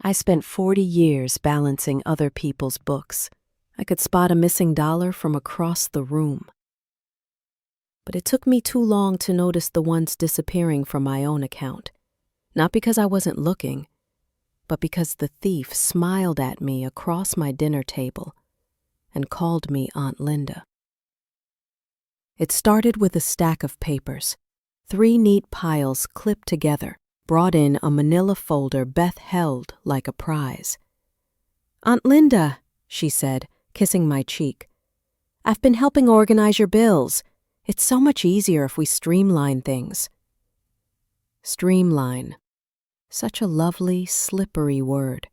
I spent 40 years balancing other people's books. I could spot a missing dollar from across the room. But it took me too long to notice the ones disappearing from my own account. Not because I wasn't looking, but because the thief smiled at me across my dinner table and called me Aunt Linda. It started with a stack of papers, 3 neat piles clipped together, brought in a manila folder Beth held like a prize. "Aunt Linda," she said, kissing my cheek, "I've been helping organize your bills. It's so much easier if we streamline things." Streamline. Such a lovely, slippery word.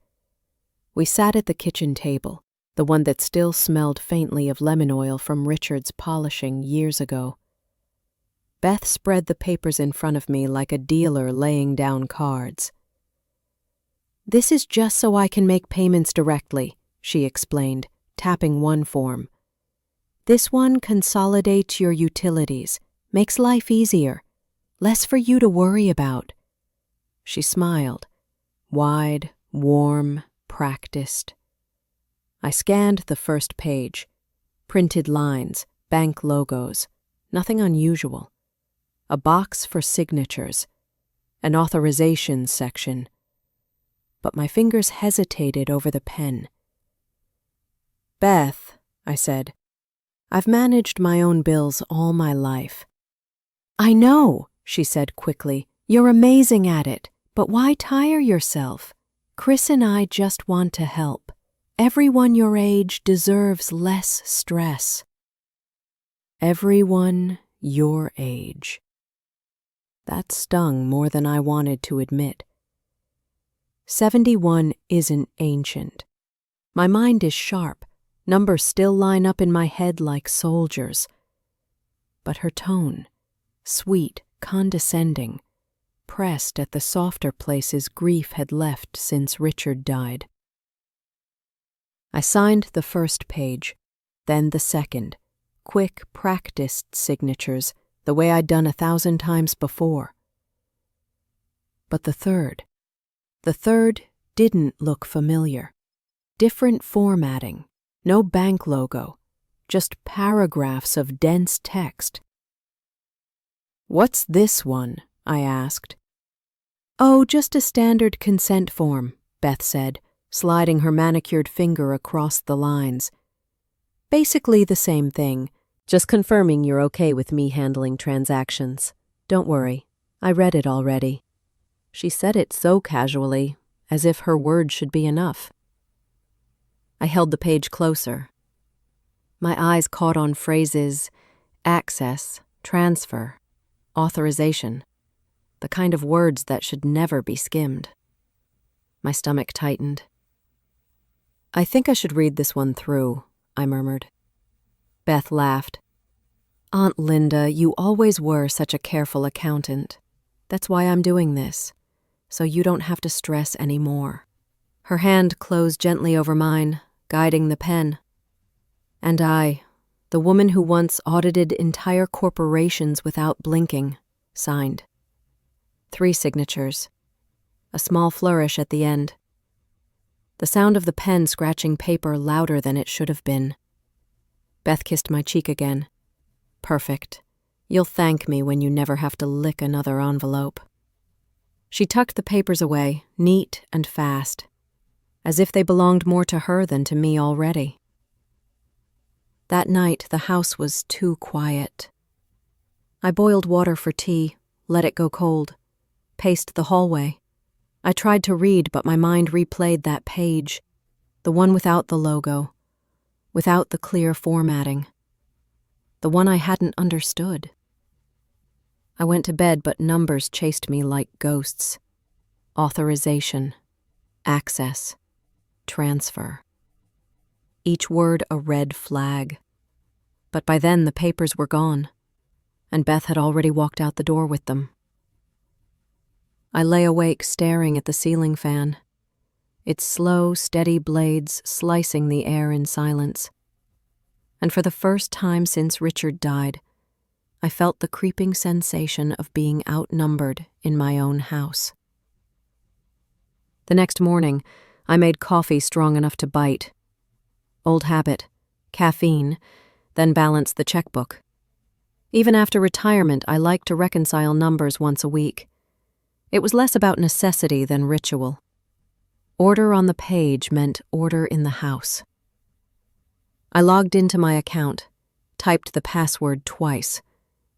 We sat at the kitchen table, the one that still smelled faintly of lemon oil from Richard's polishing years ago. Beth spread the papers in front of me like a dealer laying down cards. "This is just so I can make payments directly," she explained, tapping one form. "This one consolidates your utilities, makes life easier, less for you to worry about." She smiled, wide, warm, practiced. I scanned the first page. Printed lines, bank logos, nothing unusual. A box for signatures, an authorization section. But my fingers hesitated over the pen. "Beth," I said, "I've managed my own bills all my life." "I know," she said quickly. "You're amazing at it. But why tire yourself? Chris and I just want to help. Everyone your age deserves less stress." Everyone your age. That stung more than I wanted to admit. 71 isn't ancient. My mind is sharp. Numbers still line up in my head like soldiers. But her tone, sweet, condescending, pressed at the softer places grief had left since Richard died. I signed the first page, then the second, quick, practiced signatures, the way I'd done 1,000 times before. But the third didn't look familiar. Different formatting, no bank logo, just paragraphs of dense text. "What's this one?" I asked. "Oh, just a standard consent form," Beth said, sliding her manicured finger across the lines. "Basically the same thing, just confirming you're okay with me handling transactions. Don't worry, I read it already." She said it so casually, as if her word should be enough. I held the page closer. My eyes caught on phrases: access, transfer, authorization, the kind of words that should never be skimmed. My stomach tightened. "I think I should read this one through," I murmured. Beth laughed. "Aunt Linda, you always were such a careful accountant. That's why I'm doing this, so you don't have to stress anymore." Her hand closed gently over mine, guiding the pen. And I, the woman who once audited entire corporations without blinking, signed. 3 signatures. A small flourish at the end. The sound of the pen scratching paper louder than it should have been. Beth kissed my cheek again. "Perfect. You'll thank me when you never have to lick another envelope." She tucked the papers away, neat and fast, as if they belonged more to her than to me already. That night, the house was too quiet. I boiled water for tea, let it go cold, paced the hallway. I tried to read, but my mind replayed that page, the one without the logo, without the clear formatting, the one I hadn't understood. I went to bed, but numbers chased me like ghosts. Authorization, access, transfer. Each word a red flag. But by then the papers were gone, and Beth had already walked out the door with them. I lay awake staring at the ceiling fan, its slow, steady blades slicing the air in silence. And for the first time since Richard died, I felt the creeping sensation of being outnumbered in my own house. The next morning, I made coffee strong enough to bite. Old habit, caffeine, then balanced the checkbook. Even after retirement, I liked to reconcile numbers once a week. It was less about necessity than ritual. Order on the page meant order in the house. I logged into my account, typed the password twice,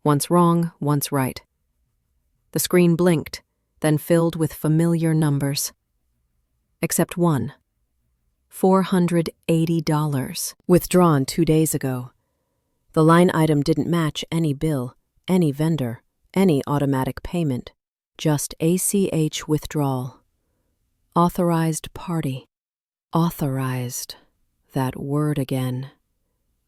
once wrong, once right. The screen blinked, then filled with familiar numbers. Except one. $480, withdrawn 2 days ago. The line item didn't match any bill, any vendor, any automatic payment, just ACH withdrawal. Authorized party. Authorized. That word again.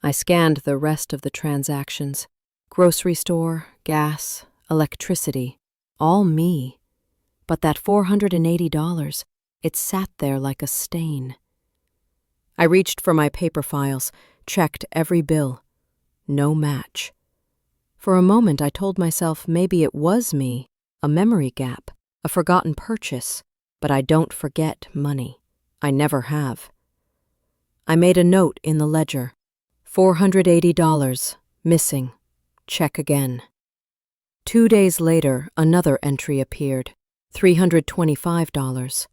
I scanned the rest of the transactions. Grocery store, gas, electricity, all me. But that $480, it sat there like a stain. I reached for my paper files, checked every bill. No match. For a moment I told myself maybe it was me, a memory gap, a forgotten purchase, but I don't forget money. I never have. I made a note in the ledger. $480, missing. Check again. 2 days later, another entry appeared. $325.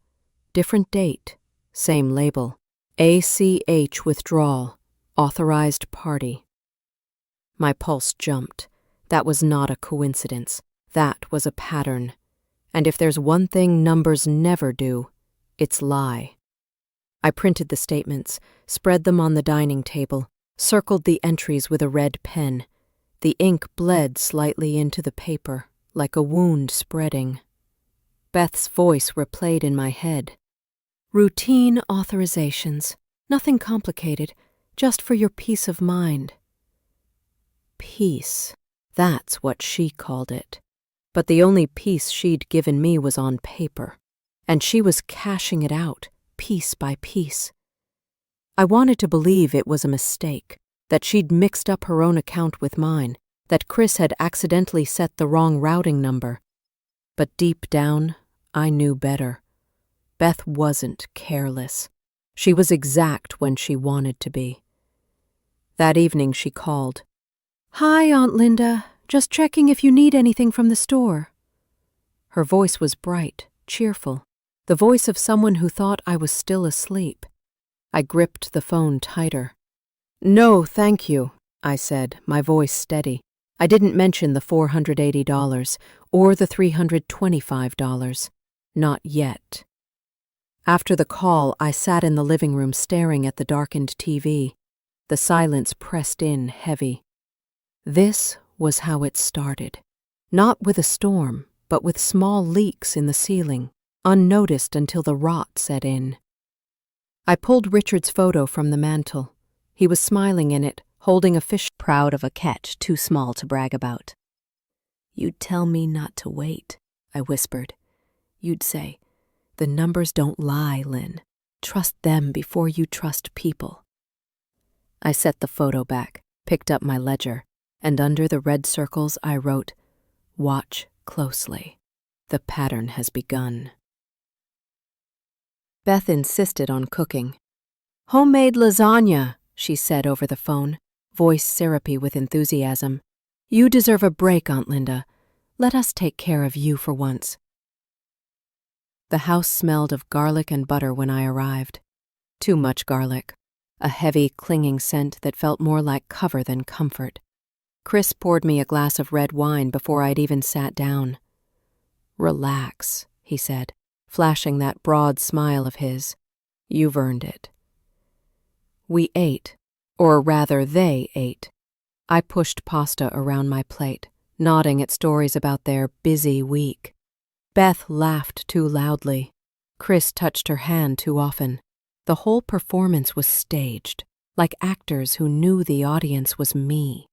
Different date, same label. ACH withdrawal, authorized party. My pulse jumped. That was not a coincidence. That was a pattern. And if there's one thing numbers never do, it's lie. I printed the statements, spread them on the dining table, circled the entries with a red pen. The ink bled slightly into the paper, like a wound spreading. Beth's voice replayed in my head. Routine authorizations. Nothing complicated, just for your peace of mind. Peace. That's what she called it. But the only peace she'd given me was on paper, and she was cashing it out, piece by piece. I wanted to believe it was a mistake, that she'd mixed up her own account with mine, that Chris had accidentally set the wrong routing number. But deep down, I knew better. Beth wasn't careless. She was exact when she wanted to be. That evening she called. Hi, Aunt Linda. Just checking if you need anything from the store. Her voice was bright, cheerful, the voice of someone who thought I was still asleep. I gripped the phone tighter. No, thank you, I said, my voice steady. I didn't mention the $480 or the $325. Not yet. After the call, I sat in the living room staring at the darkened TV. The silence pressed in heavy. This was how it started. Not with a storm, but with small leaks in the ceiling, unnoticed until the rot set in. I pulled Richard's photo from the mantel. He was smiling in it, holding a fish, proud of a catch too small to brag about. You'd tell me not to wait, I whispered. You'd say, the numbers don't lie, Lynn. Trust them before you trust people. I set the photo back, picked up my ledger, and under the red circles I wrote, Watch closely. The pattern has begun. Beth insisted on cooking. Homemade lasagna, she said over the phone, voice syrupy with enthusiasm. You deserve a break, Aunt Linda. Let us take care of you for once. The house smelled of garlic and butter when I arrived. Too much garlic. A heavy, clinging scent that felt more like cover than comfort. Chris poured me a glass of red wine before I'd even sat down. Relax, he said, flashing that broad smile of his. You've earned it. We ate, or rather they ate. I pushed pasta around my plate, nodding at stories about their busy week. Beth laughed too loudly. Chris touched her hand too often. The whole performance was staged, like actors who knew the audience was me.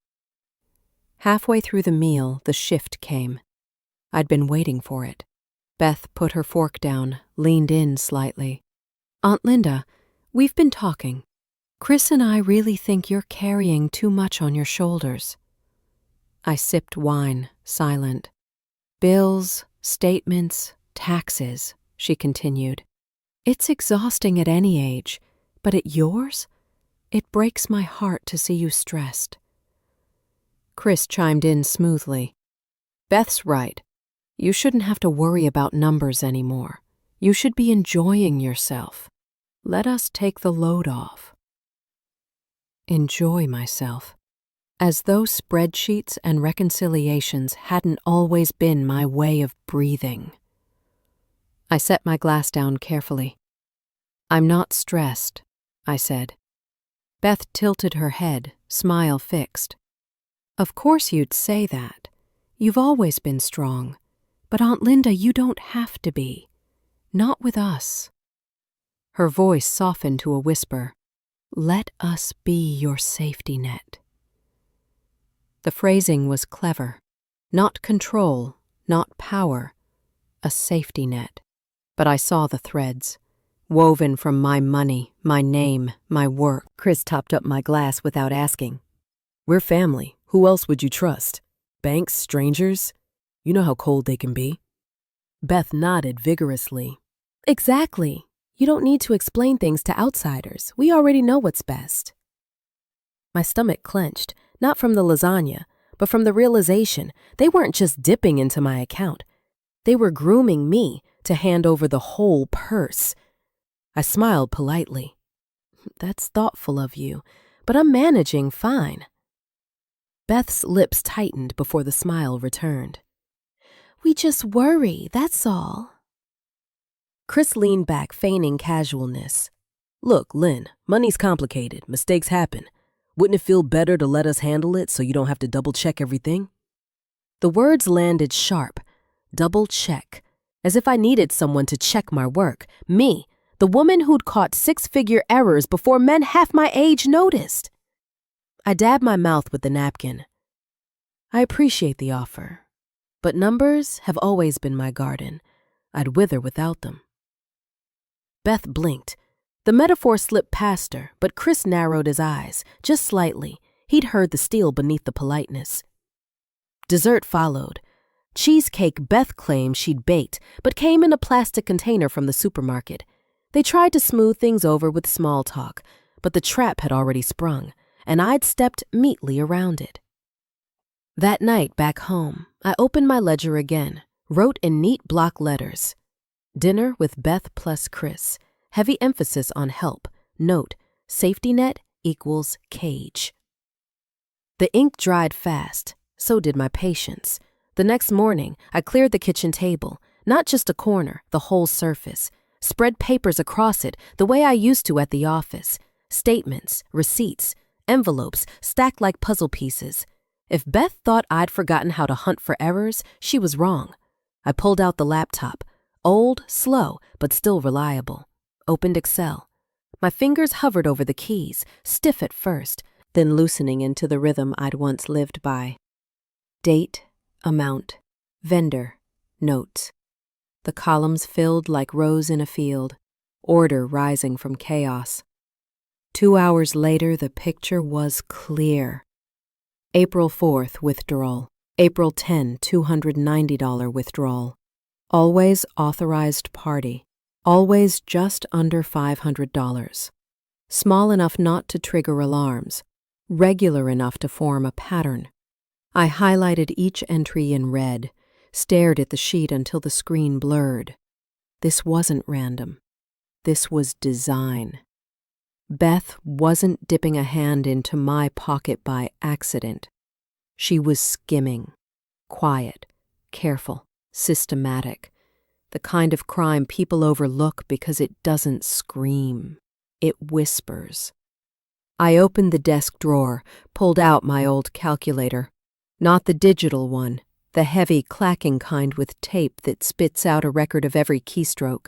Halfway through the meal, the shift came. I'd been waiting for it. Beth put her fork down, leaned in slightly. Aunt Linda, we've been talking. Chris and I really think you're carrying too much on your shoulders. I sipped wine, silent. Bills, statements, taxes, she continued. It's exhausting at any age, but at yours, it breaks my heart to see you stressed. Chris chimed in smoothly. Beth's right. You shouldn't have to worry about numbers anymore. You should be enjoying yourself. Let us take the load off. Enjoy myself. As though spreadsheets and reconciliations hadn't always been my way of breathing. I set my glass down carefully. I'm not stressed, I said. Beth tilted her head, smile fixed. Of course you'd say that. You've always been strong. But Aunt Linda, you don't have to be. Not with us. Her voice softened to a whisper. Let us be your safety net. The phrasing was clever. Not control, not power. A safety net. But I saw the threads. Woven from my money, my name, my work. Chris topped up my glass without asking. We're family. Who else would you trust? Banks, strangers? You know how cold they can be. Beth nodded vigorously. Exactly. You don't need to explain things to outsiders. We already know what's best. My stomach clenched, not from the lasagna, but from the realization they weren't just dipping into my account. They were grooming me to hand over the whole purse. I smiled politely. That's thoughtful of you, but I'm managing fine. Beth's lips tightened before the smile returned. We just worry, that's all. Chris leaned back, feigning casualness. Look, Lynn, money's complicated. Mistakes happen. Wouldn't it feel better to let us handle it so you don't have to double-check everything? The words landed sharp. Double-check. As if I needed someone to check my work. Me, the woman who'd caught six-figure errors before men half my age noticed. I dabbed my mouth with the napkin. I appreciate the offer, but numbers have always been my garden. I'd wither without them. Beth blinked. The metaphor slipped past her, but Chris narrowed his eyes, just slightly. He'd heard the steel beneath the politeness. Dessert followed. Cheesecake Beth claimed she'd baked, but came in a plastic container from the supermarket. They tried to smooth things over with small talk, but the trap had already sprung, and I'd stepped meekly around it. That night back home, I opened my ledger again, wrote in neat block letters. Dinner with Beth plus Chris. Heavy emphasis on help. Note, safety net equals cage. The ink dried fast. So did my patience. The next morning, I cleared the kitchen table. Not just a corner, the whole surface. Spread papers across it the way I used to at the office. Statements, receipts, envelopes stacked like puzzle pieces. If Beth thought I'd forgotten how to hunt for errors, she was wrong. I pulled out the laptop. Old, slow, but still reliable. Opened Excel. My fingers hovered over the keys, stiff at first, then loosening into the rhythm I'd once lived by. Date, amount, vendor, notes. The columns filled like rows in a field, order rising from chaos. 2 hours later, the picture was clear. April 4th, withdrawal. April 10, $290 withdrawal. Always authorized party. Always just under $500. Small enough not to trigger alarms. Regular enough to form a pattern. I highlighted each entry in red, stared at the sheet until the screen blurred. This wasn't random. This was design. Beth wasn't dipping a hand into my pocket by accident. She was skimming. Quiet, careful, systematic. The kind of crime people overlook because it doesn't scream. It whispers. I opened the desk drawer, pulled out my old calculator. Not the digital one, the heavy, clacking kind with tape that spits out a record of every keystroke.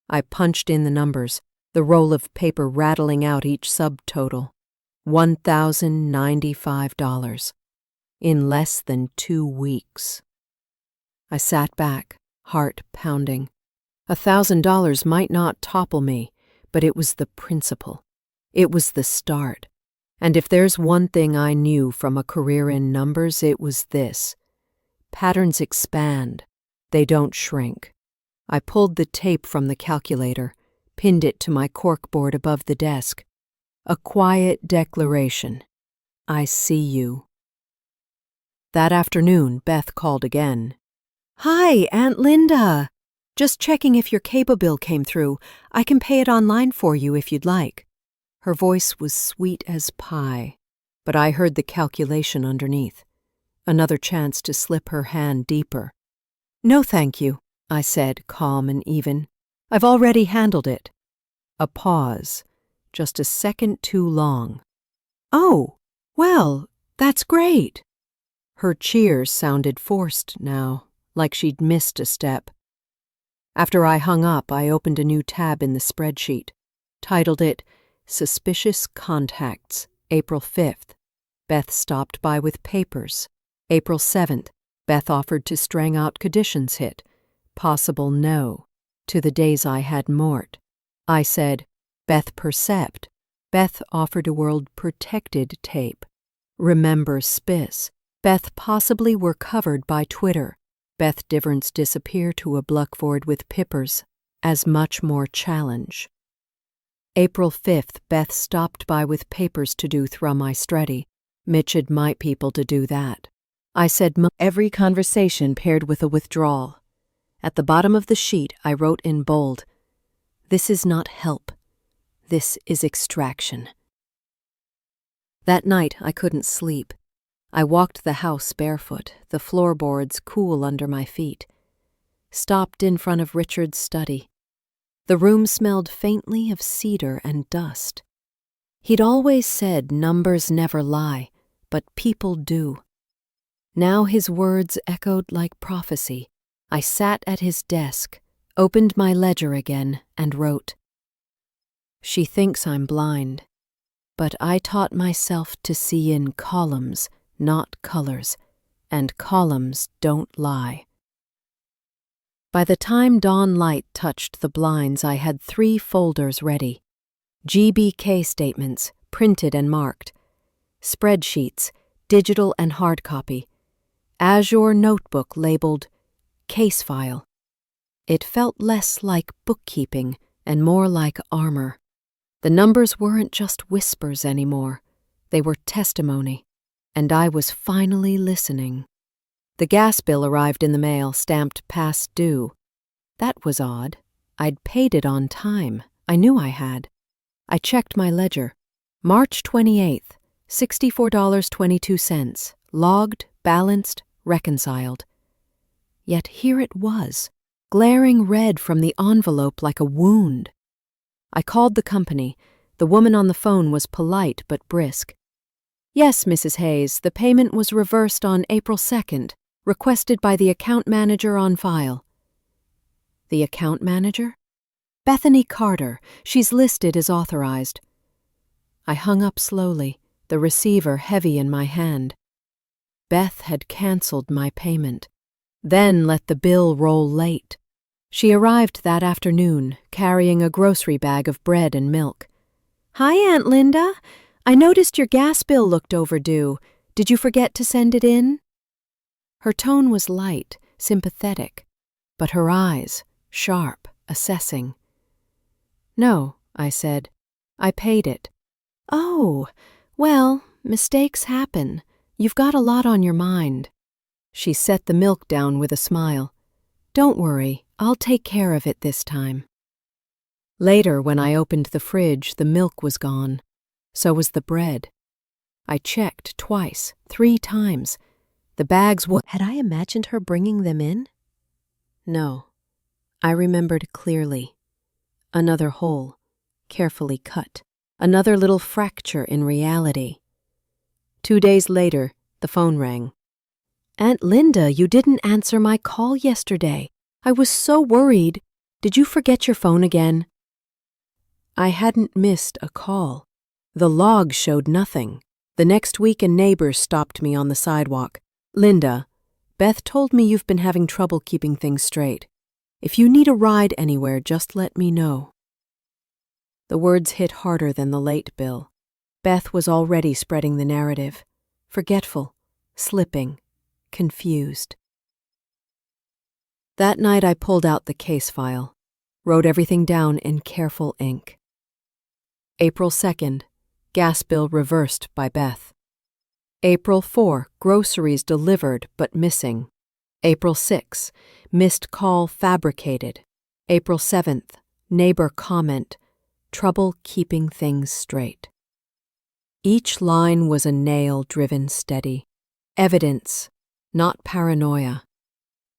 I punched in the numbers, the roll of paper rattling out each subtotal. $1,095. In less than 2 weeks. I sat back, heart pounding. $1,000 might not topple me, but it was the principle. It was the start. And if there's one thing I knew from a career in numbers, it was this. Patterns expand. They don't shrink. I pulled the tape from the calculator, pinned it to my corkboard above the desk. A quiet declaration. I see you. That afternoon, Beth called again. "Hi, Aunt Linda. Just checking if your cable bill came through. I can pay it online for you if you'd like." Her voice was sweet as pie, but I heard the calculation underneath. Another chance to slip her hand deeper. "No, thank you," I said, calm and even. "I've already handled it." A pause, just a second too long. "Oh, well, that's great." Her cheers sounded forced now, like she'd missed a step. After I hung up, I opened a new tab in the spreadsheet, titled it Suspicious Contacts, April 5th. Beth stopped by with papers. April 7th, Beth offered to strang out conditions hit. Possible no. To the days I had Mort. I said, Beth percept. Beth offered a world protected tape. Remember Spiss. Beth possibly were covered by Twitter. Beth difference disappear to a Bluckford with Pippers. As much more challenge. April 5th, Beth stopped by with papers to do through my study. Mitch'd my people to do that. I said every conversation paired with a withdrawal. At the bottom of the sheet, I wrote in bold, "This is not help. This is extraction." That night, I couldn't sleep. I walked the house barefoot, the floorboards cool under my feet. Stopped in front of Richard's study. The room smelled faintly of cedar and dust. He'd always said numbers never lie, but people do. Now his words echoed like prophecy. I sat at his desk, opened my ledger again, and wrote. She thinks I'm blind, but I taught myself to see in columns, not colors, and columns don't lie. By the time dawn light touched the blinds, I had 3 folders ready. GBK statements, printed and marked. Spreadsheets, digital and hard copy. Azure notebook labeled Case File. It felt less like bookkeeping and more like armor. The numbers weren't just whispers anymore. They were testimony, and I was finally listening. The gas bill arrived in the mail, stamped past due. That was odd. I'd paid it on time. I knew I had. I checked my ledger. March 28th, $64.22. Logged, balanced, reconciled. Yet here it was, glaring red from the envelope like a wound. I called the company. The woman on the phone was polite but brisk. "Yes, Mrs. Hayes, the payment was reversed on April 2nd, requested by the account manager on file." The account manager? Bethany Carter. She's listed as authorized. I hung up slowly, the receiver heavy in my hand. Beth had canceled my payment, then let the bill roll late. She arrived that afternoon, carrying a grocery bag of bread and milk. "Hi, Aunt Linda. I noticed your gas bill looked overdue. Did you forget to send it in?" Her tone was light, sympathetic, but her eyes, sharp, assessing. "No," I said. "I paid it." "Oh, well, mistakes happen. You've got a lot on your mind." She set the milk down with a smile. "Don't worry, I'll take care of it this time." Later, when I opened the fridge, the milk was gone. So was the bread. I checked twice, 3 times. The bags were... Had I imagined her bringing them in? No. I remembered clearly. Another hole, carefully cut. Another little fracture in reality. 2 days later, the phone rang. "Aunt Linda, you didn't answer my call yesterday. I was so worried. Did you forget your phone again?" I hadn't missed a call. The log showed nothing. The next week, a neighbor stopped me on the sidewalk. "Linda, Beth told me you've been having trouble keeping things straight. If you need a ride anywhere, just let me know." The words hit harder than the late bill. Beth was already spreading the narrative. Forgetful, slipping, confused. That night I pulled out the case file. wrote everything down in careful ink. April 2nd, gas bill reversed by Beth. April 4, groceries delivered but missing. April 6, missed call fabricated. April 7th, neighbor comment, trouble keeping things straight. Each line was a nail driven steady. Evidence, not paranoia.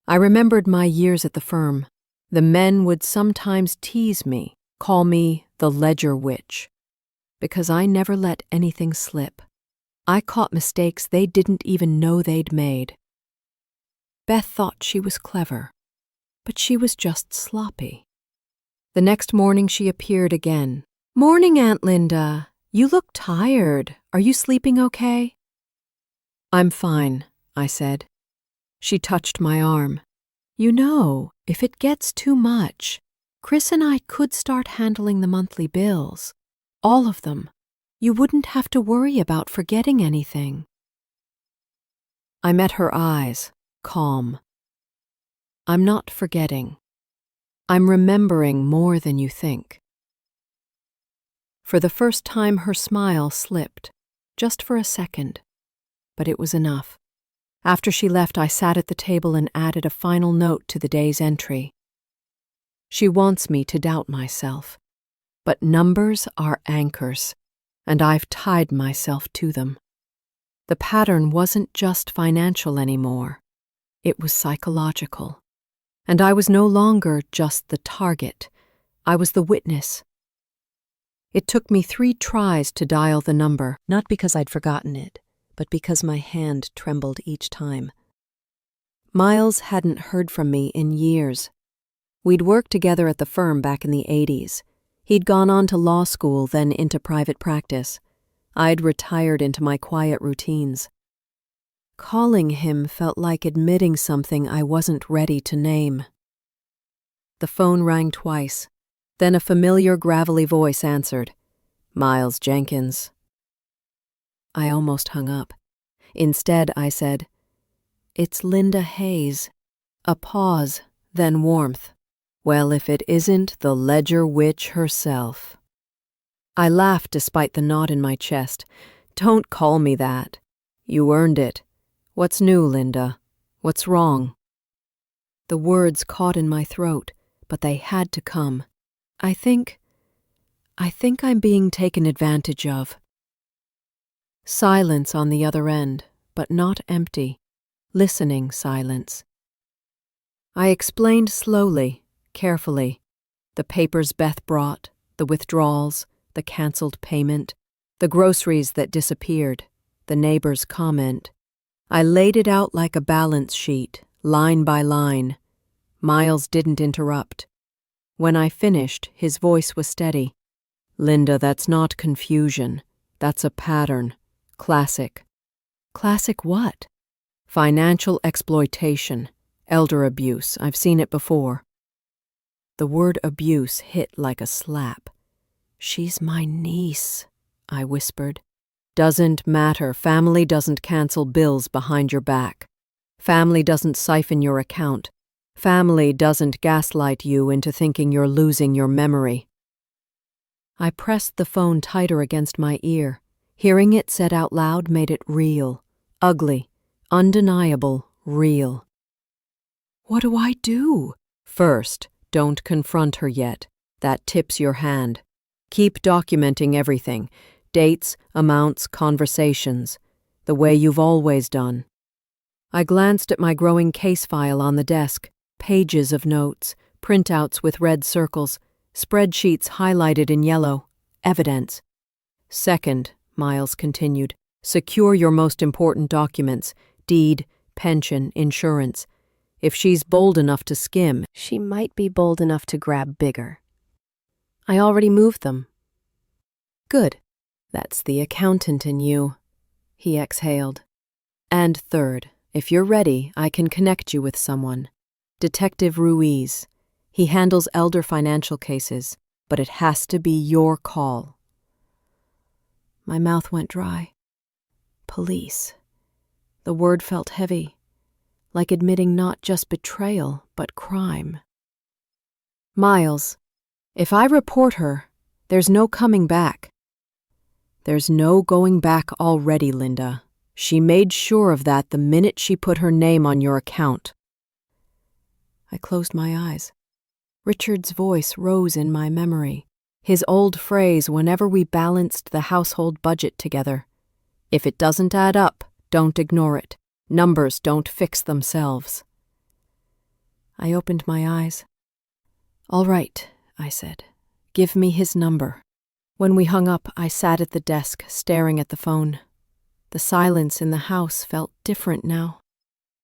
I remembered my years at the firm. The men would sometimes tease me, call me the ledger witch, because I never let anything slip. I caught mistakes they didn't even know they'd made. Beth thought she was clever, but she was just sloppy. The next morning she appeared again. "Morning, Aunt Linda. You look tired. Are you sleeping okay?" "I'm fine," I said. She touched my arm. "You know, if it gets too much, Chris and I could start handling the monthly bills. All of them. You wouldn't have to worry about forgetting anything." I met her eyes, calm. "I'm not forgetting. I'm remembering more than you think." For the first time, her smile slipped, just for a second, but it was enough. After she left, I sat at the table and added a final note to the day's entry. She wants me to doubt myself, but numbers are anchors, and I've tied myself to them. The pattern wasn't just financial anymore. It was psychological. And I was no longer just the target. I was the witness. It took me 3 tries to dial the number, Not because I'd forgotten it, but because my hand trembled each time. Miles hadn't heard from me in years. We'd worked together at the firm back in the 80s. He'd gone on to law school, then into private practice. I'd retired into my quiet routines. Calling him felt like admitting something I wasn't ready to name. The phone rang twice. Then a familiar gravelly voice answered. "Miles Jenkins." I almost hung up. Instead, I said, "It's Linda Hayes." A pause, then warmth. "Well, if it isn't the ledger witch herself." I laughed despite the knot in my chest. "Don't call me that. You earned it. What's new, Linda? What's wrong?" The words caught in my throat, but they had to come. I think I'm being taken advantage of." Silence on the other end, but not empty. Listening silence. I explained slowly, carefully. The papers Beth brought, the withdrawals, the canceled payment, the groceries that disappeared, the neighbor's comment. I laid it out like a balance sheet, line by line. Miles didn't interrupt. When I finished, his voice was steady. "Linda, that's not confusion. That's a pattern. Classic." "Classic what?" "Financial exploitation. Elder abuse. I've seen it before." The word abuse hit like a slap. "She's my niece," I whispered. "Doesn't matter. Family doesn't cancel bills behind your back. Family doesn't siphon your account. Family doesn't gaslight you into thinking you're losing your memory." I pressed the phone tighter against my ear. Hearing it said out loud made it real, ugly, undeniable, real. "What do I do?" "First, don't confront her yet. That tips your hand. Keep documenting everything. Dates, amounts, conversations. The way you've always done." I glanced at my growing case file on the desk. Pages of notes, printouts with red circles, spreadsheets highlighted in yellow. Evidence. "Second," Miles continued, "secure your most important documents, deed, pension, insurance. If she's bold enough to skim, She might be bold enough to grab bigger. I already moved them." "Good. That's the accountant in you," he exhaled. "And third, if you're ready, I can connect you with someone. Detective Ruiz. He handles elder financial cases, but it has to be your call." My mouth went dry. Police. The word felt heavy, like admitting not just betrayal, but crime. "Miles," If I report her, there's no coming back. There's no going back already, Linda. She made sure of that the minute she put her name on your account. I closed my eyes. Richard's voice rose in my memory, his old phrase whenever we balanced the household budget together. If it doesn't add up, don't ignore it. Numbers don't fix themselves. I opened my eyes. All right, I said. Give me his number. When we hung up, I sat at the desk, staring at the phone. The silence in the house felt different now.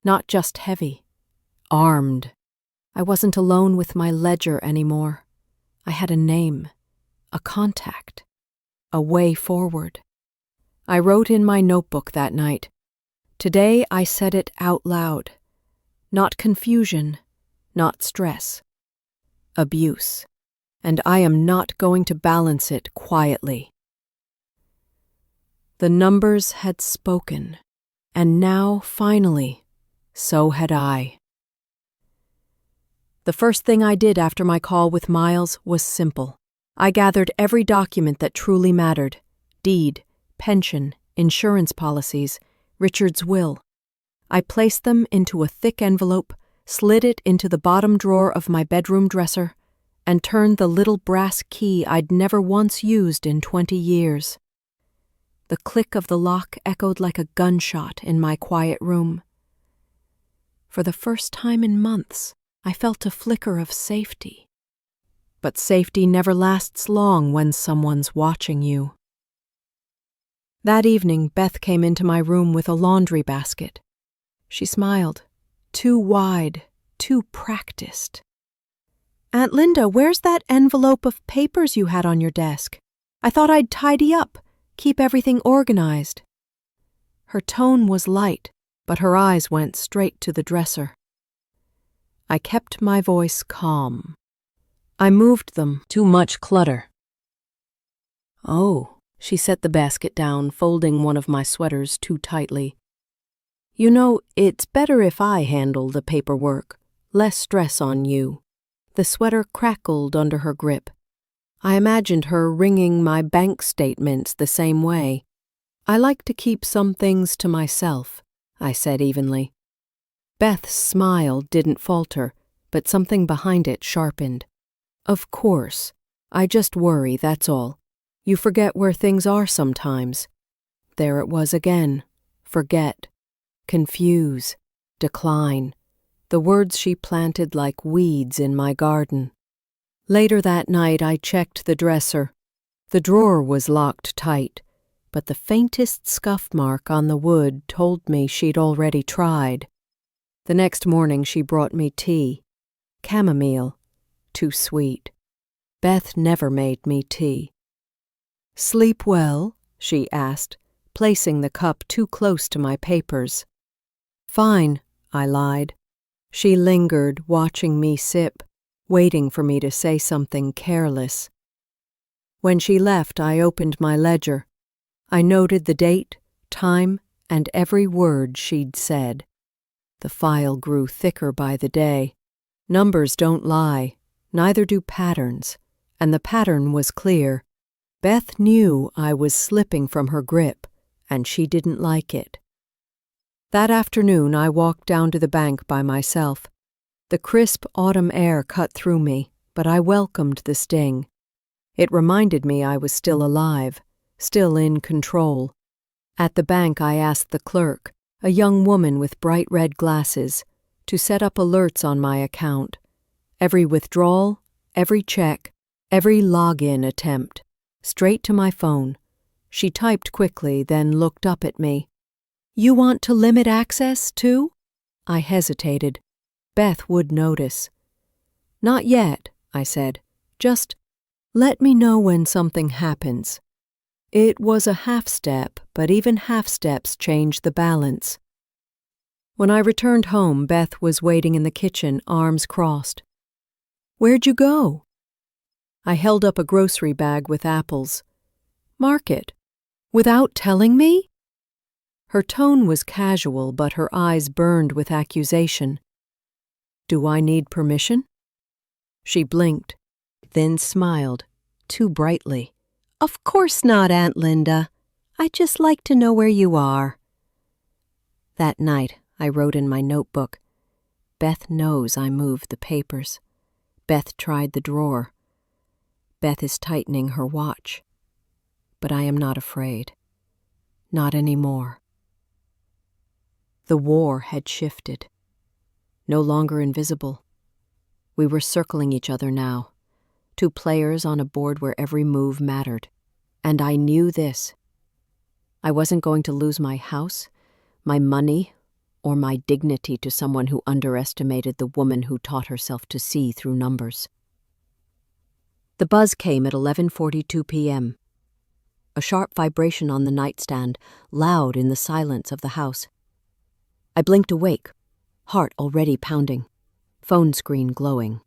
Not just heavy. Armed. I wasn't alone with my ledger anymore. I had a name, a contact, a way forward. I wrote in my notebook that night. Today I said it out loud. Not confusion, not stress. Abuse. And I am not going to balance it quietly. The numbers had spoken, and now, finally, so had I. The first thing I did after my call with Miles was simple. I gathered every document that truly mattered: deed, pension, insurance policies, Richard's will. I placed them into a thick envelope, slid it into the bottom drawer of my bedroom dresser, and turned the little brass key I'd never once used in 20 years. The click of the lock echoed like a gunshot in my quiet room. For the first time in months, I felt a flicker of safety. But safety never lasts long when someone's watching you. That evening, Beth came into my room with a laundry basket. She smiled, too wide, too practiced. Aunt Linda, where's that envelope of papers you had on your desk? I thought I'd tidy up, keep everything organized. Her tone was light, but her eyes went straight to the dresser. I kept my voice calm. I moved them. Too much clutter. Oh, she set the basket down, folding one of my sweaters too tightly. You know, it's better if I handle the paperwork. Less stress on you. The sweater crackled under her grip. I imagined her wringing my bank statements the same way. I like to keep some things to myself, I said evenly. Beth's smile didn't falter, but something behind it sharpened. Of course. I just worry, that's all. You forget where things are sometimes. There it was again. Forget. Confuse. Decline. The words she planted like weeds in my garden. Later that night I checked the dresser. The drawer was locked tight, but the faintest scuff mark on the wood told me she'd already tried. The next morning she brought me tea. Chamomile. Too sweet. Beth never made me tea. Sleep well? She asked, placing the cup too close to my papers. Fine, I lied. She lingered, watching me sip, waiting for me to say something careless. When she left, I opened my ledger. I noted the date, time, and every word she'd said. The file grew thicker by the day. Numbers don't lie, neither do patterns, and the pattern was clear. Beth knew I was slipping from her grip, and she didn't like it. That afternoon, I walked down to the bank by myself. The crisp autumn air cut through me, but I welcomed the sting. It reminded me I was still alive, still in control. At the bank, I asked the clerk, a young woman with bright red glasses, to set up alerts on my account. Every withdrawal, every check, every login attempt, straight to my phone. She typed quickly, then looked up at me. You want to limit access, too? I hesitated. Beth would notice. Not yet, I said. Just let me know when something happens. It was a half step, but even half steps change the balance. When I returned home, Beth was waiting in the kitchen, arms crossed. Where'd you go? I held up a grocery bag with apples. Market. Without telling me? Her tone was casual, but her eyes burned with accusation. Do I need permission? She blinked. then smiled, too brightly. "Of course not, Aunt Linda. I'd just like to know where you are." That night, I wrote in my notebook, "Beth knows I moved the papers. Beth tried the drawer. Beth is tightening her watch. But I am not afraid. Not anymore." The war had shifted. No longer invisible. We were circling each other now, two players on a board where every move mattered. And I knew this. I wasn't going to lose my house, my money, or my dignity to someone who underestimated the woman who taught herself to see through numbers. The buzz came at 11:42 p.m. A sharp vibration on the nightstand, loud in the silence of the house. I blinked awake, heart already pounding, phone screen glowing.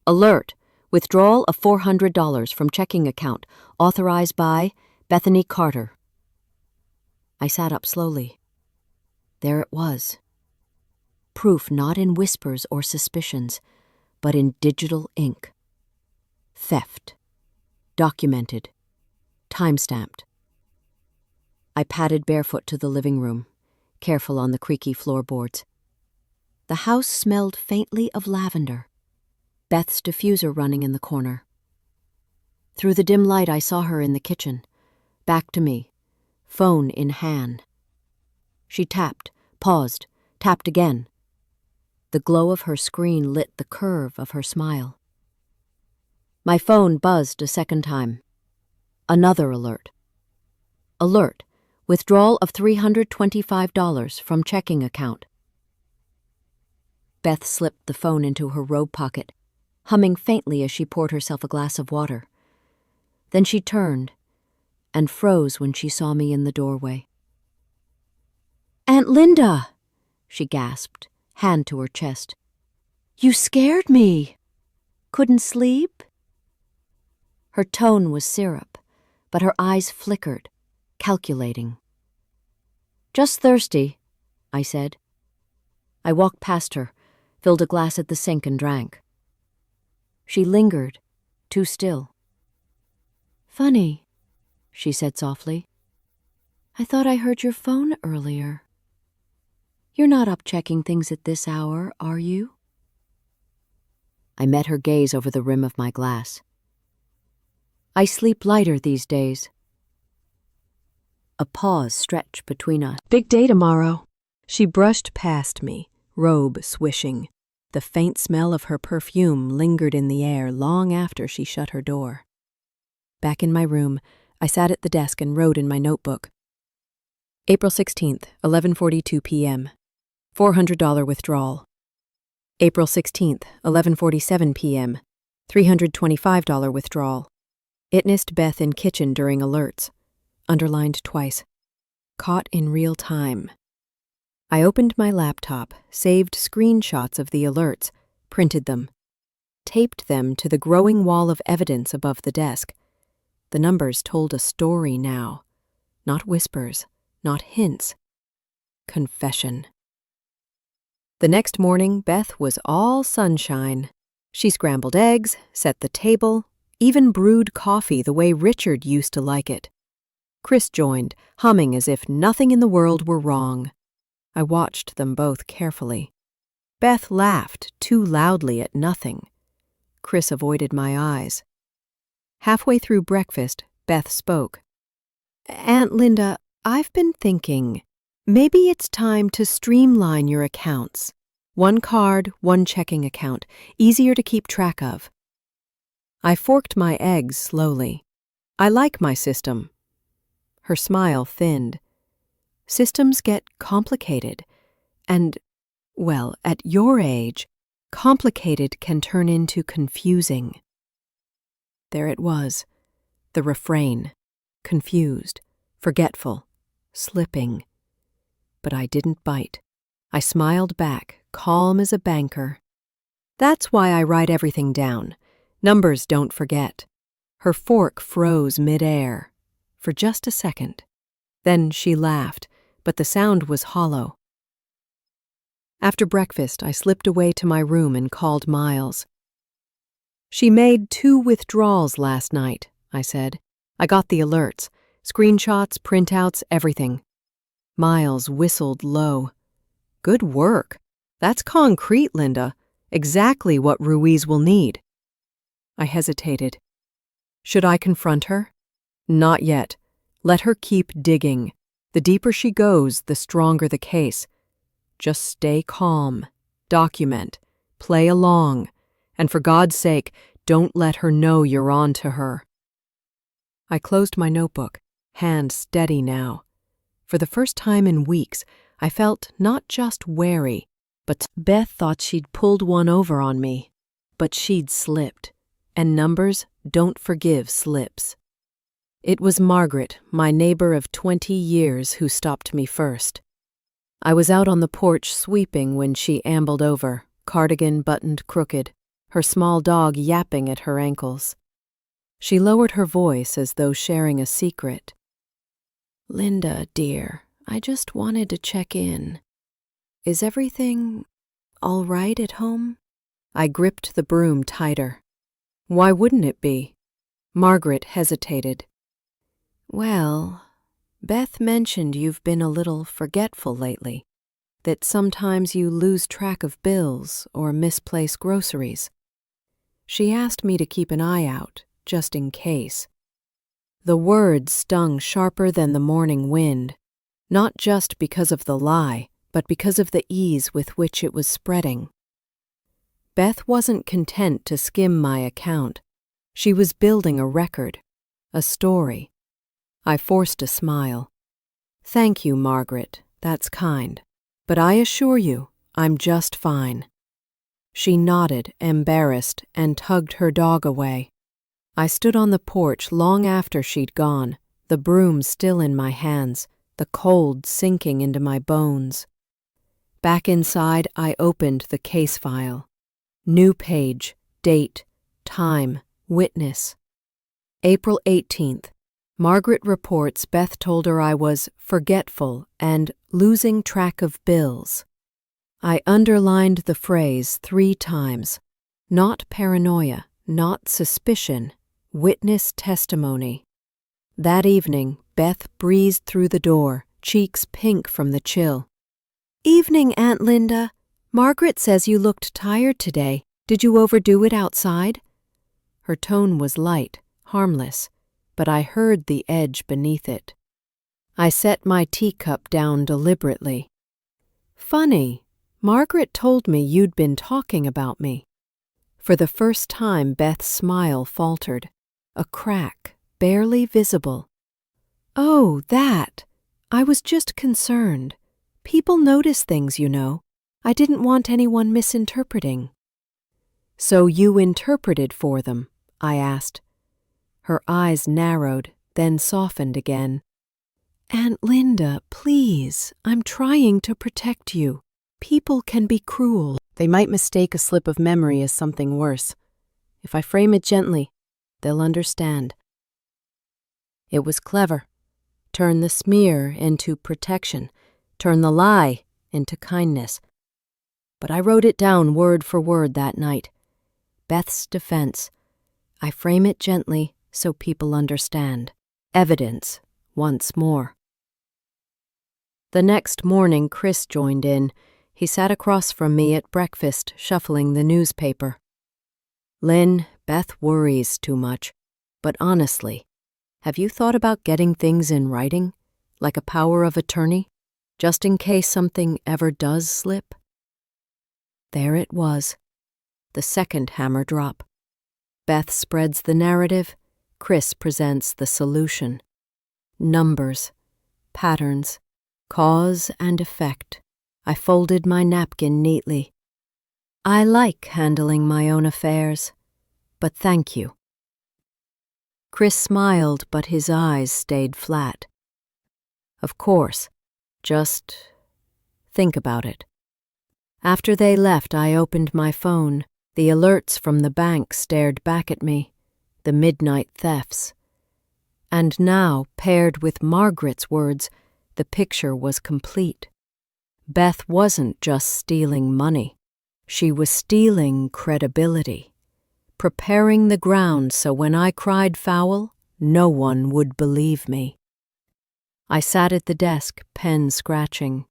"Alert! Withdrawal of $400 from checking account, authorized by Bethany Carter." I sat up slowly. There it was. Proof not in whispers or suspicions, but in digital ink. Theft. Documented. Time-stamped. I padded barefoot to the living room, careful on the creaky floorboards. The house smelled faintly of lavender. Beth's diffuser running in the corner. Through the dim light, I saw her in the kitchen, back to me, phone in hand. She tapped, paused, tapped again. The glow of her screen lit the curve of her smile. My phone buzzed a second time. Another alert. Alert. Withdrawal of $325 from checking account. Beth slipped the phone into her robe pocket, humming faintly as she poured herself a glass of water. Then she turned and froze when she saw me in the doorway. "Aunt Linda," she gasped, hand to her chest. "You scared me. Couldn't sleep?" Her tone was syrup, but her eyes flickered, calculating. "Just thirsty," I said. I walked past her, filled a glass at the sink and drank. She lingered, too still. "Funny," she said softly. "I thought I heard your phone earlier. You're not up checking things at this hour, are you?" I met her gaze over the rim of my glass. "I sleep lighter these days." A pause stretched between us. "Big day tomorrow." She brushed past me, robe swishing. The faint smell of her perfume lingered in the air long after she shut her door. Back in my room, I sat at the desk and wrote in my notebook. April 16th, 11:42 p.m. $400 withdrawal. April 16th, 11:47 p.m. $325 withdrawal. Witnessed Beth in kitchen during alerts. Underlined twice. Caught in real time. I opened my laptop, saved screenshots of the alerts, printed them, taped them to the growing wall of evidence above the desk. The numbers told a story now. Not whispers, not hints. Confession. The next morning, Beth was all sunshine. She scrambled eggs, set the table, even brewed coffee the way Richard used to like it. Chris joined, humming as if nothing in the world were wrong. I watched them both carefully. Beth laughed too loudly at nothing. Chris avoided my eyes. Halfway through breakfast, Beth spoke. "Aunt Linda, I've been thinking, maybe it's time to streamline your accounts. One card, one checking account, easier to keep track of." I forked my eggs slowly. I like my system. Her smile thinned. Systems get complicated. And, well, at your age, complicated can turn into confusing. There it was, the refrain, confused, forgetful, slipping. But I didn't bite. I smiled back, calm as a banker. That's why I write everything down. Numbers don't forget. Her fork froze midair, for just a second. Then she laughed, but the sound was hollow. After breakfast, I slipped away to my room and called Miles. She made 2 withdrawals last night, I said. I got the alerts, screenshots, printouts, everything. Miles whistled low. Good work. That's concrete, Linda. Exactly what Ruiz will need. I hesitated. Should I confront her? Not yet. Let her keep digging. The deeper she goes, the stronger the case. Just stay calm, document, play along, and for God's sake, don't let her know you're on to her. I closed my notebook, hand steady now. For the first time in weeks, I felt not just wary, but Beth thought she'd pulled one over on me. But she'd slipped, and numbers don't forgive slips. It was Margaret, my neighbor of 20 years, who stopped me first. I was out on the porch sweeping when she ambled over, cardigan buttoned crooked, her small dog yapping at her ankles. She lowered her voice as though sharing a secret. Linda, dear, I just wanted to check in. Is everything all right at home? I gripped the broom tighter. Why wouldn't it be? Margaret hesitated. Well, Beth mentioned you've been a little forgetful lately, that sometimes you lose track of bills or misplace groceries. She asked me to keep an eye out, just in case. The words stung sharper than the morning wind, not just because of the lie, but because of the ease with which it was spreading. Beth wasn't content to skim my account. She was building a record, a story. I forced a smile. Thank you, Margaret, that's kind. But I assure you, I'm just fine. She nodded, embarrassed, and tugged her dog away. I stood on the porch long after she'd gone, the broom still in my hands, the cold sinking into my bones. Back inside, I opened the case file. New page, date, time, witness. April 18th. Margaret reports Beth told her I was forgetful and losing track of bills. I underlined the phrase 3 times. Not paranoia, not suspicion, witness testimony. That evening, Beth breezed through the door, cheeks pink from the chill. Evening, Aunt Linda. Margaret says you looked tired today. Did you overdo it outside? Her tone was light, harmless, but I heard the edge beneath it. I set my teacup down deliberately. Funny, Margaret told me you'd been talking about me. For the first time, Beth's smile faltered, a crack, barely visible. Oh, that. I was just concerned. People notice things, you know. I didn't want anyone misinterpreting. So you interpreted for them? I asked. Her eyes narrowed, then softened again. Aunt Linda, please, I'm trying to protect you. People can be cruel. They might mistake a slip of memory as something worse. If I frame it gently, they'll understand. It was clever. Turn the smear into protection. Turn the lie into kindness. But I wrote it down word for word that night. Beth's defense. I frame it gently so people understand. Evidence, once more. The next morning, Chris joined in. He sat across from me at breakfast, shuffling the newspaper. Lynn, Beth worries too much. But honestly, have you thought about getting things in writing? Like a power of attorney? Just in case something ever does slip? There it was. The second hammer drop. Beth spreads the narrative. Chris presents the solution. Numbers, patterns, cause and effect. I folded my napkin neatly. I like handling my own affairs, but thank you. Chris smiled, but his eyes stayed flat. Of course, just think about it. After they left, I opened my phone. The alerts from the bank stared back at me, the midnight thefts. And now, paired with Margaret's words, the picture was complete. Beth wasn't just stealing money. She was stealing credibility. preparing the ground so when I cried foul, no one would believe me. I sat at the desk, pen scratching.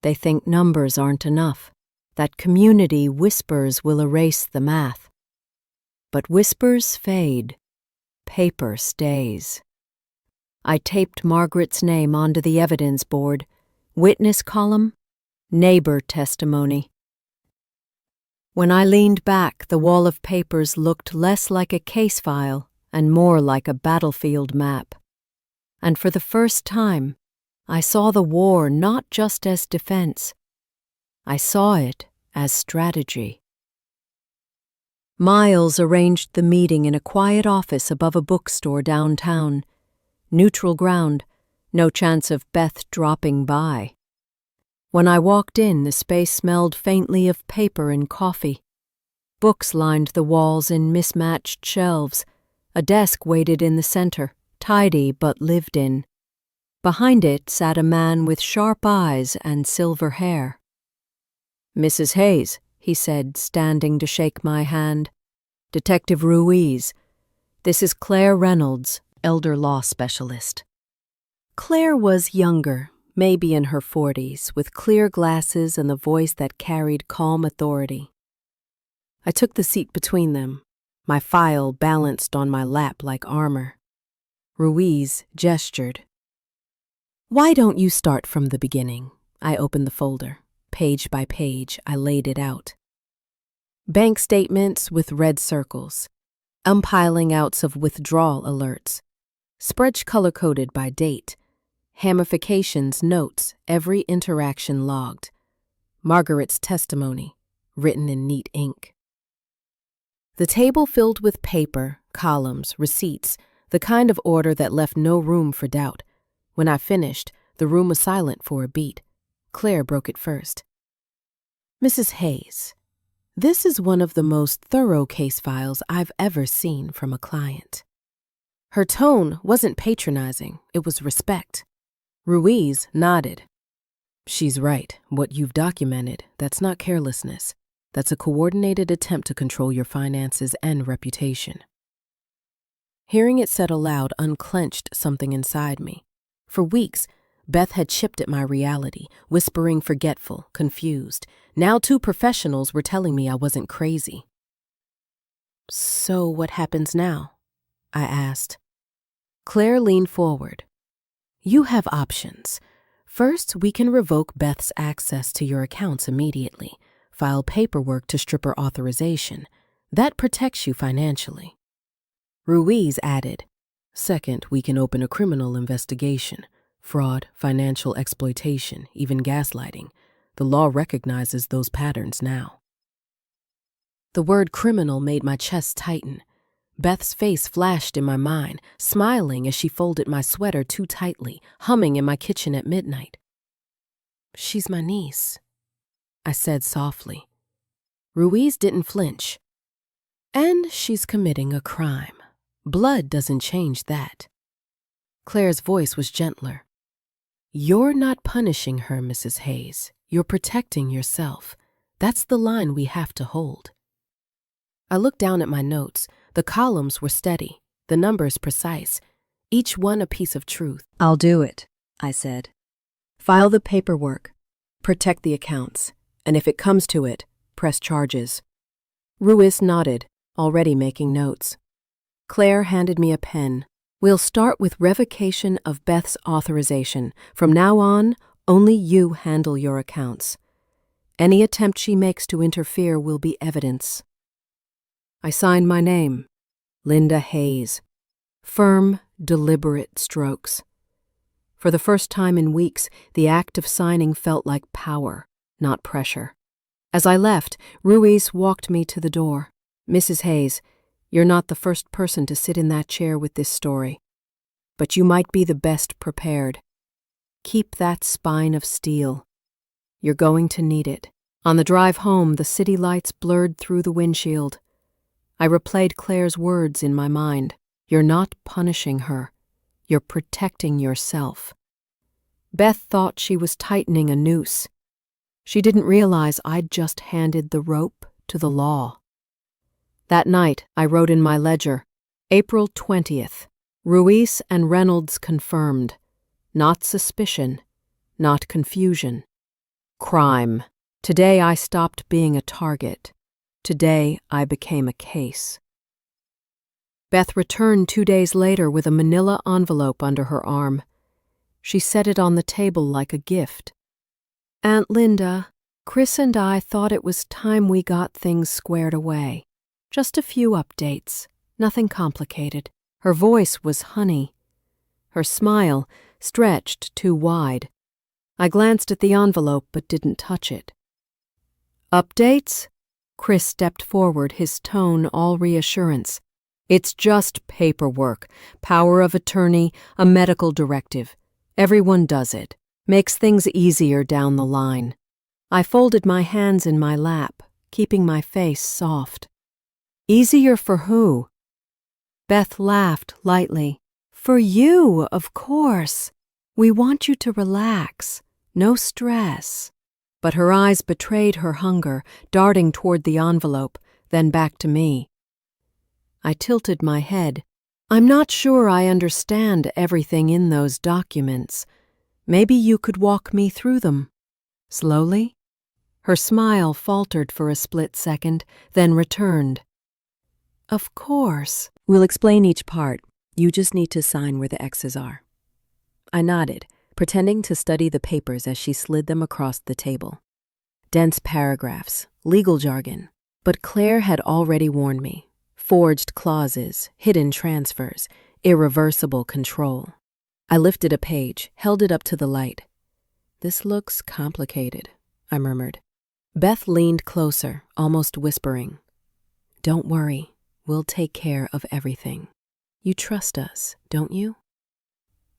They think numbers aren't enough, that community whispers will erase the math. But whispers fade, paper stays. I taped Margaret's name onto the evidence board, witness column, neighbor testimony. When I leaned back, the wall of papers looked less like a case file and more like a battlefield map. And for the first time, I saw the war not just as defense. I saw it as strategy. Miles arranged the meeting in a quiet office above a bookstore downtown. Neutral ground, no chance of Beth dropping by. When I walked in, the space smelled faintly of paper and coffee. Books lined the walls in mismatched shelves. A desk waited in the center, tidy but lived in. Behind it sat a man with sharp eyes and silver hair. "Mrs. Hayes," he said, standing to shake my hand. "Detective Ruiz. This is Claire Reynolds, elder law specialist." Claire was younger, maybe in her 40s, with clear glasses and the voice that carried calm authority. I took the seat between them, my file balanced on my lap like armor. Ruiz gestured. "Why don't you start from the beginning?" I opened the folder. Page by page, I laid it out. Bank statements with red circles, umpiling outs of withdrawal alerts, spreads color-coded by date, hamifications, notes, every interaction logged, Margaret's testimony, written in neat ink. The table filled with paper, columns, receipts, the kind of order that left no room for doubt. When I finished, the room was silent for a beat. Claire broke it first. "Mrs. Hayes, this is one of the most thorough case files I've ever seen from a client." Her tone wasn't patronizing, it was respect. Ruiz nodded. "She's right. What you've documented, that's not carelessness. That's a coordinated attempt to control your finances and reputation." Hearing it said aloud unclenched something inside me. For weeks, Beth had chipped at my reality, whispering forgetful, confused. Now 2 professionals were telling me I wasn't crazy. "So what happens now?" I asked. Claire leaned forward. "You have options. First, we can revoke Beth's access to your accounts immediately, file paperwork to strip her authorization. That protects you financially." Ruiz added, "Second, we can open a criminal investigation. Fraud, financial exploitation, even gaslighting. The law recognizes those patterns now." The word criminal made my chest tighten. Beth's face flashed in my mind, smiling as she folded my sweater too tightly, humming in my kitchen at midnight. "She's my niece," I said softly. Ruiz didn't flinch. "And she's committing a crime. Blood doesn't change that." Claire's voice was gentler. "You're not punishing her, Mrs. Hayes. You're protecting yourself. That's the line we have to hold." I looked down at my notes. The columns were steady, the numbers precise, each one a piece of truth. "I'll do it," I said. "File the paperwork, protect the accounts, and if it comes to it, press charges." Ruiz nodded, already making notes. Claire handed me a pen. "We'll start with revocation of Beth's authorization. From now on, only you handle your accounts. Any attempt she makes to interfere will be evidence." I signed my name, Linda Hayes. Firm, deliberate strokes. For the first time in weeks, the act of signing felt like power, not pressure. As I left, Ruiz walked me to the door. "Mrs. Hayes, you're not the first person to sit in that chair with this story, but you might be the best prepared. Keep that spine of steel. You're going to need it." On the drive home, the city lights blurred through the windshield. I replayed Claire's words in my mind. "You're not punishing her. You're protecting yourself." Beth thought she was tightening a noose. She didn't realize I'd just handed the rope to the law. That night, I wrote in my ledger, April 20th, Ruiz and Reynolds confirmed. Not suspicion, not confusion. Crime. Today I stopped being a target. Today I became a case. Beth returned 2 days later with a manila envelope under her arm. She set it on the table like a gift. Aunt Linda, Chris and I thought it was time we got things squared away. Just a few updates, nothing complicated. Her voice was honey. Her smile stretched too wide. I glanced at the envelope but didn't touch it. Updates? Chris stepped forward, his tone all reassurance. It's just paperwork, power of attorney, a medical directive. Everyone does it. Makes things easier down the line. I folded my hands in my lap, keeping my face soft. Easier for who? Beth laughed lightly. For you, of course. We want you to relax. No stress. But her eyes betrayed her hunger, darting toward the envelope, then back to me. I tilted my head. I'm not sure I understand everything in those documents. Maybe you could walk me through them. Slowly? Her smile faltered for a split second, then returned. Of course. We'll explain each part. You just need to sign where the X's are. I nodded, pretending to study the papers as she slid them across the table. Dense paragraphs, legal jargon. But Claire had already warned me. Forged clauses, hidden transfers, irreversible control. I lifted a page, held it up to the light. This looks complicated, I murmured. Beth leaned closer, almost whispering. Don't worry, we'll take care of everything. You trust us, don't you?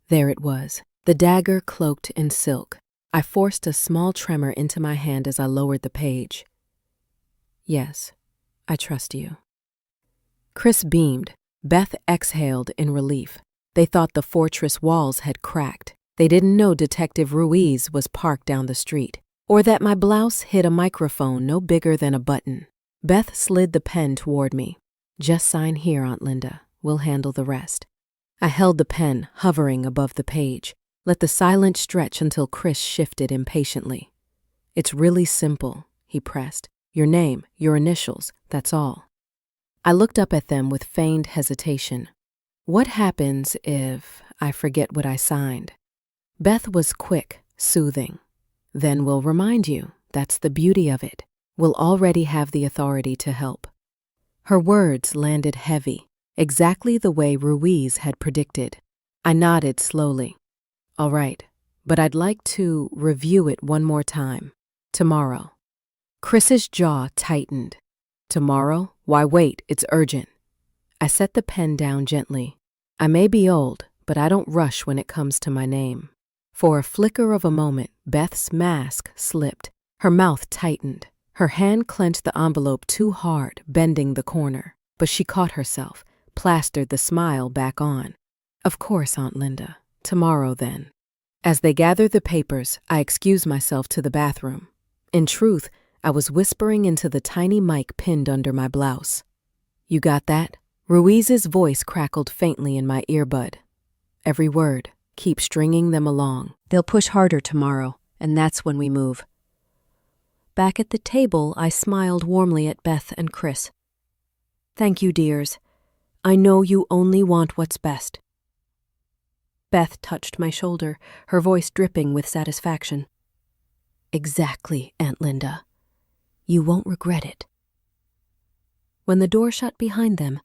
There it was, the dagger cloaked in silk. I forced a small tremor into my hand as I lowered the page. Yes, I trust you. Chris beamed. Beth exhaled in relief. They thought the fortress walls had cracked. They didn't know Detective Ruiz was parked down the street, or that my blouse hid a microphone no bigger than a button. Beth slid the pen toward me. Just sign here, Aunt Linda. We'll handle the rest. I held the pen, hovering above the page. Let the silence stretch until Chris shifted impatiently. It's really simple, he pressed. Your name, your initials, that's all. I looked up at them with feigned hesitation. What happens if I forget what I signed? Beth was quick, soothing. Then we'll remind you. That's the beauty of it. We'll already have the authority to help. Her words landed heavy, exactly the way Ruiz had predicted. I nodded slowly. All right, but I'd like to review it one more time. Tomorrow. Chris's jaw tightened. Tomorrow? Why wait, it's urgent. I set the pen down gently. I may be old, but I don't rush when it comes to my name. For a flicker of a moment, Beth's mask slipped. Her mouth tightened. Her hand clenched the envelope too hard, bending the corner. But she caught herself, plastered the smile back on. Of course, Aunt Linda. Tomorrow, then. As they gathered the papers, I excused myself to the bathroom. In truth, I was whispering into the tiny mic pinned under my blouse. You got that? Ruiz's voice crackled faintly in my earbud. Every word. Keep stringing them along. They'll push harder tomorrow, and that's when we move. Back at the table, I smiled warmly at Beth and Chris. Thank you, dears. I know you only want what's best. Beth touched my shoulder, her voice dripping with satisfaction. Exactly, Aunt Linda. You won't regret it. When the door shut behind them,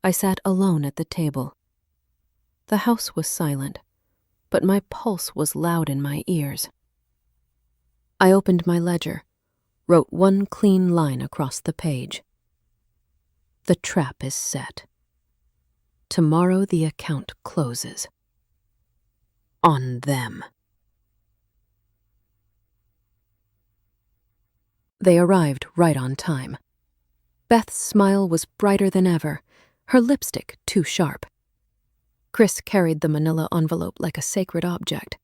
I sat alone at the table. The house was silent, but my pulse was loud in my ears. I opened my ledger, wrote one clean line across the page. The trap is set. Tomorrow the account closes. On them. They arrived right on time. Beth's smile was brighter than ever, her lipstick too sharp. Chris carried the manila envelope like a sacred object.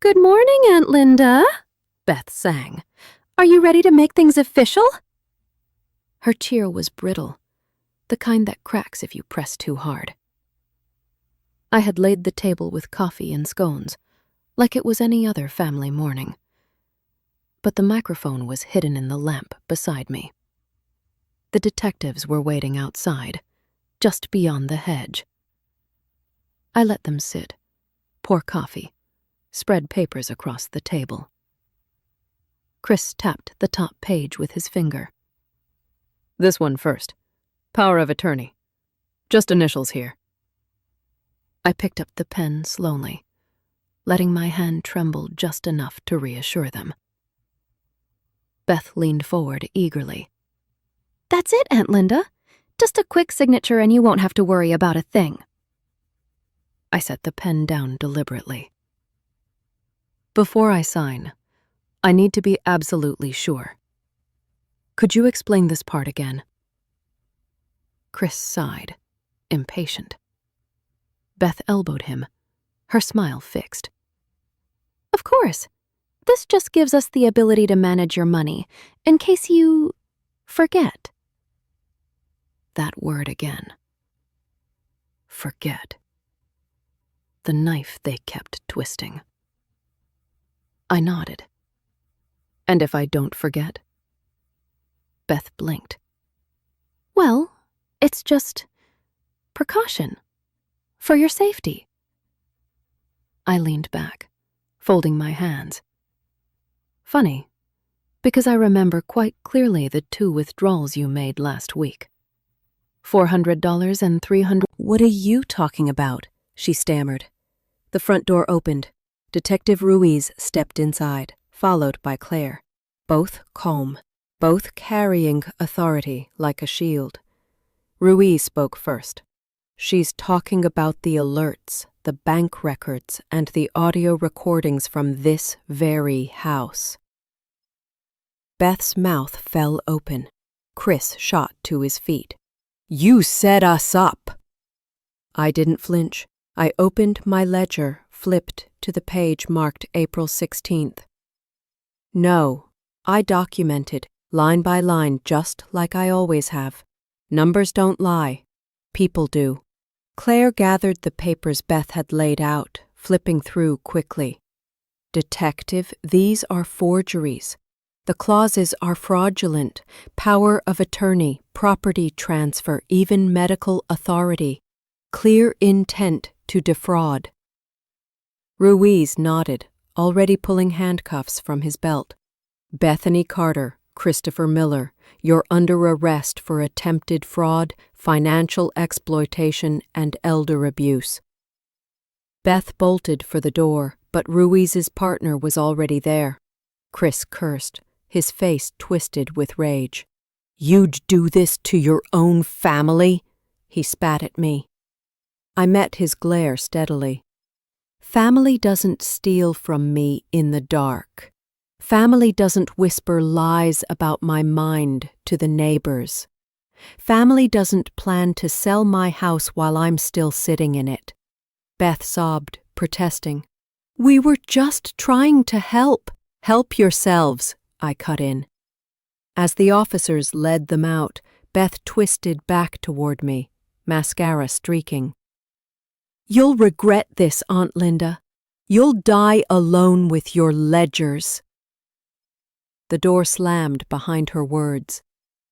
Good morning, Aunt Linda, Beth sang. Are you ready to make things official? Her cheer was brittle, the kind that cracks if you press too hard. I had laid the table with coffee and scones, like it was any other family morning. But the microphone was hidden in the lamp beside me. The detectives were waiting outside, just beyond the hedge. I let them sit, pour coffee, spread papers across the table. Chris tapped the top page with his finger. This one first. Power of attorney. Just initials here. I picked up the pen slowly, letting my hand tremble just enough to reassure them. Beth leaned forward eagerly. That's it, Aunt Linda. Just a quick signature and you won't have to worry about a thing. I set the pen down deliberately. Before I sign, I need to be absolutely sure. Could you explain this part again? Chris sighed, impatient. Beth elbowed him, her smile fixed. Of course. This just gives us the ability to manage your money, in case you forget. That word again. Forget. The knife they kept twisting. I nodded. And if I don't forget? Beth blinked. Well, it's just precaution. For your safety. I leaned back, folding my hands. Funny, because I remember quite clearly the 2 withdrawals you made last week. $400 and $300. What are you talking about? She stammered. The front door opened. Detective Ruiz stepped inside, followed by Claire. Both calm, both carrying authority like a shield. Ruiz spoke first. She's talking about the alerts, the bank records, and the audio recordings from this very house. Beth's mouth fell open. Chris shot to his feet. You set us up! I didn't flinch. I opened my ledger, flipped to the page marked April 16th. No, I documented, line by line, just like I always have. Numbers don't lie. People do. Claire gathered the papers Beth had laid out, flipping through quickly. Detective, these are forgeries. The clauses are fraudulent. Power of attorney, property transfer, even medical authority. Clear intent to defraud. Ruiz nodded, already pulling handcuffs from his belt. Bethany Carter, Christopher Miller, you're under arrest for attempted fraud, financial exploitation, and elder abuse. Beth bolted for the door, but Ruiz's partner was already there. Chris cursed, his face twisted with rage. You'd do this to your own family? He spat at me. I met his glare steadily. Family doesn't steal from me in the dark. Family doesn't whisper lies about my mind to the neighbors. Family doesn't plan to sell my house while I'm still sitting in it. Beth sobbed, protesting. We were just trying to help. Help yourselves, I cut in. As the officers led them out, Beth twisted back toward me, mascara streaking. You'll regret this, Aunt Linda. You'll die alone with your ledgers. The door slammed behind her words.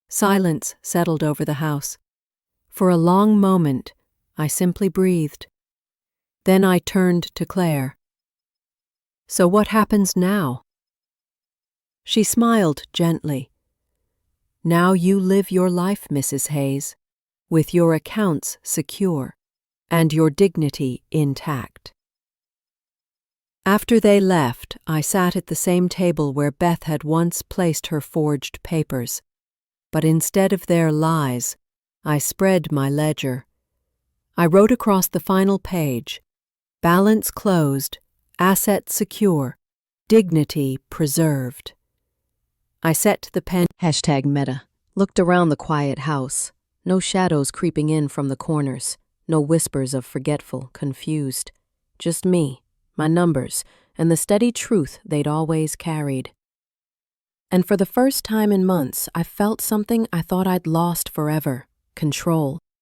Silence settled over the house. For a long moment, I simply breathed. Then I turned to Claire. So what happens now? She smiled gently. Now you live your life, Mrs. Hayes, with your accounts secure and your dignity intact. After they left, I sat at the same table where Beth had once placed her forged papers. But instead of their lies, I spread my ledger. I wrote across the final page, balance closed, assets secure, dignity preserved. I set the pen #meta, looked around the quiet house, no shadows creeping in from the corners, no whispers of forgetful, confused, just me, my numbers, and the steady truth they'd always carried. And for the first time in months, I felt something I thought I'd lost forever: control.